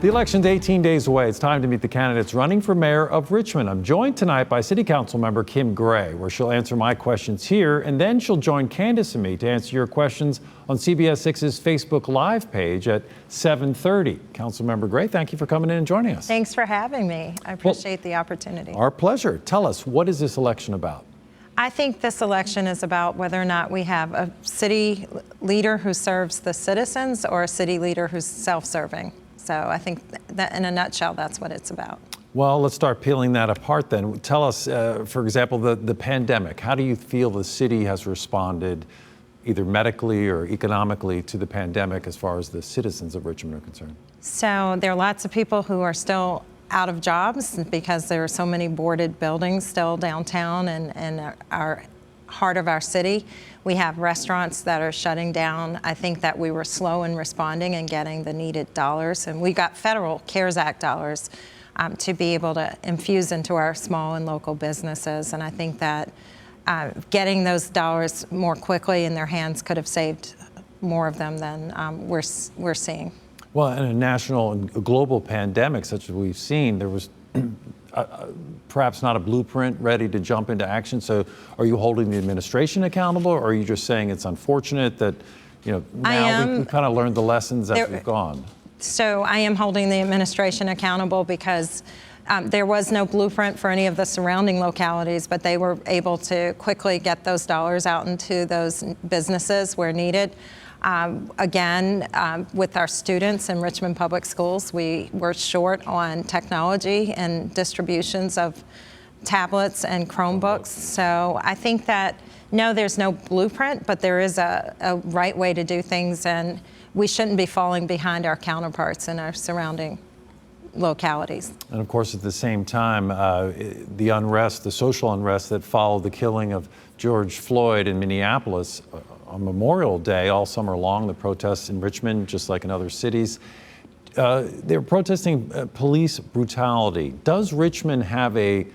The election's 18 days away. It's time to meet the candidates running for mayor of Richmond. I'm joined tonight by City Council member Kim Gray, where she'll answer my questions here, and then she'll join Candace and me to answer your questions on CBS 6's Facebook Live page at 7:30. Councilmember Gray, thank you for coming in and joining us. Thanks for having me. I appreciate the opportunity. Our pleasure. Tell us, what is this election about? I think this election is about whether or not we have a city leader who serves the citizens or a city leader who's self-serving. So I think that in a nutshell, that's what it's about. Well, let's start peeling that apart then. Tell us, for example, the pandemic. How do you feel the city has responded, either medically or economically, to the pandemic as far as the citizens of Richmond are concerned? So there are lots of people who are still out of jobs because there are so many boarded buildings still downtown and our heart of our city. We have restaurants that are shutting down. I think that we were slow in responding and getting the needed dollars, and we got federal CARES Act dollars to be able to infuse into our small and local businesses. And I think that getting those dollars more quickly in their hands could have saved more of them than we're seeing. Well, in a national and global pandemic such as we've seen, there was perhaps not a blueprint ready to jump into action. So are you holding the administration accountable, or are you just saying it's unfortunate that, now we've kind of learned the lessons as we've gone? So I am holding the administration accountable because there was no blueprint for any of the surrounding localities, but they were able to quickly get those dollars out into those businesses where needed. With our students in Richmond Public Schools, we were short on technology and distributions of tablets and Chromebooks. So I think that, no, there's no blueprint, but there is a right way to do things, and we shouldn't be falling behind our counterparts in our surrounding localities. And of course, at the same time, the unrest, the social unrest that followed the killing of George Floyd in Minneapolis on Memorial Day all summer long, the protests in Richmond, just like in other cities, they're protesting police brutality. Does Richmond have a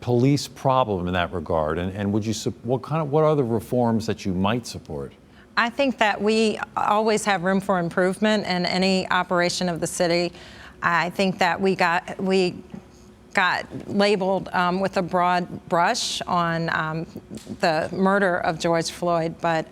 police problem in that regard? And would you what are the reforms that you might support? I think that we always have room for improvement in any operation of the city. I think that we got labeled with a broad brush on the murder of George Floyd, but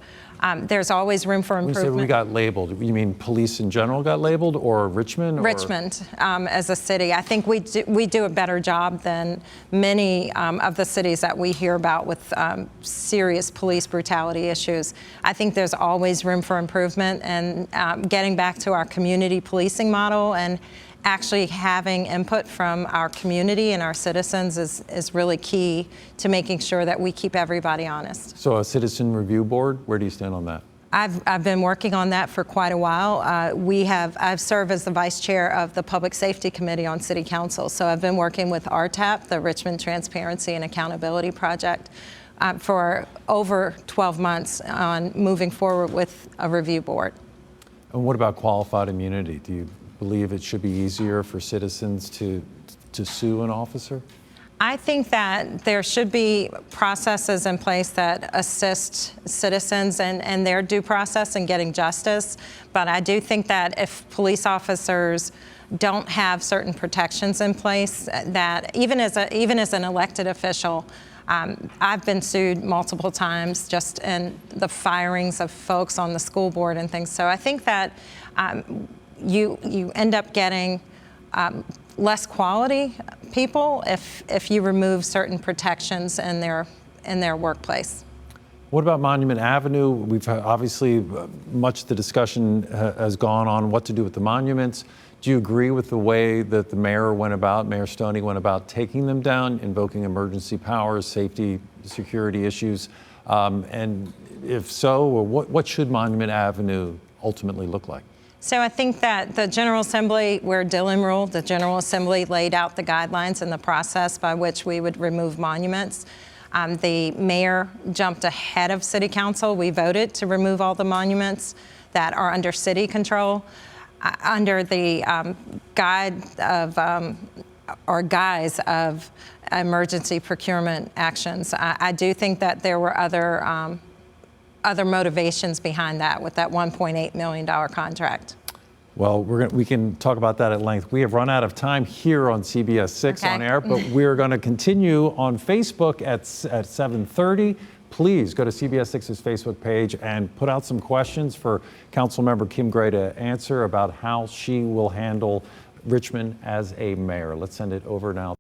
there's always room for improvement. When you say we got labeled, you mean police in general got labeled, or Richmond? Richmond as a city. I think we do a better job than many of the cities that we hear about with serious police brutality issues. I think there's always room for improvement, and getting back to our community policing model and actually having input from our community and our citizens is really key to making sure that we keep everybody honest. So a citizen review board, where do you stand on that? I've been working on that for quite a while. I've served as the vice chair of the Public Safety Committee on City Council. So I've been working with RTAP, the Richmond Transparency and Accountability Project, for over 12 months on moving forward with a review board. And what about qualified immunity? Do you believe it should be easier for citizens to sue an officer? I think that there should be processes in place that assist citizens and their due process in getting justice. But I do think that if police officers don't have certain protections in place, that even as an elected official, I've been sued multiple times just in the firings of folks on the school board and things. So I think that you end up getting less quality people if you remove certain protections in their workplace. What about Monument Avenue? We've obviously much of the discussion has gone on what to do with the monuments. Do you agree with the way that the mayor Stoney went about taking them down, invoking emergency powers, safety, security issues? And if so, what should Monument Avenue ultimately look like? So I think that the General Assembly, where Dillon ruled, the General Assembly laid out the guidelines and the process by which we would remove monuments. The mayor jumped ahead of City Council. We voted to remove all the monuments that are under city control. Under the guise of emergency procurement actions. I do think that there were other motivations behind that with that $1.8 million contract. Well, we can talk about that at length. We have run out of time here on CBS 6 Okay. on air, but we're going to continue on Facebook at 7:30. Please go to CBS 6's Facebook page and put out some questions for Councilmember Kim Gray to answer about how she will handle Richmond as a mayor. Let's send it over now.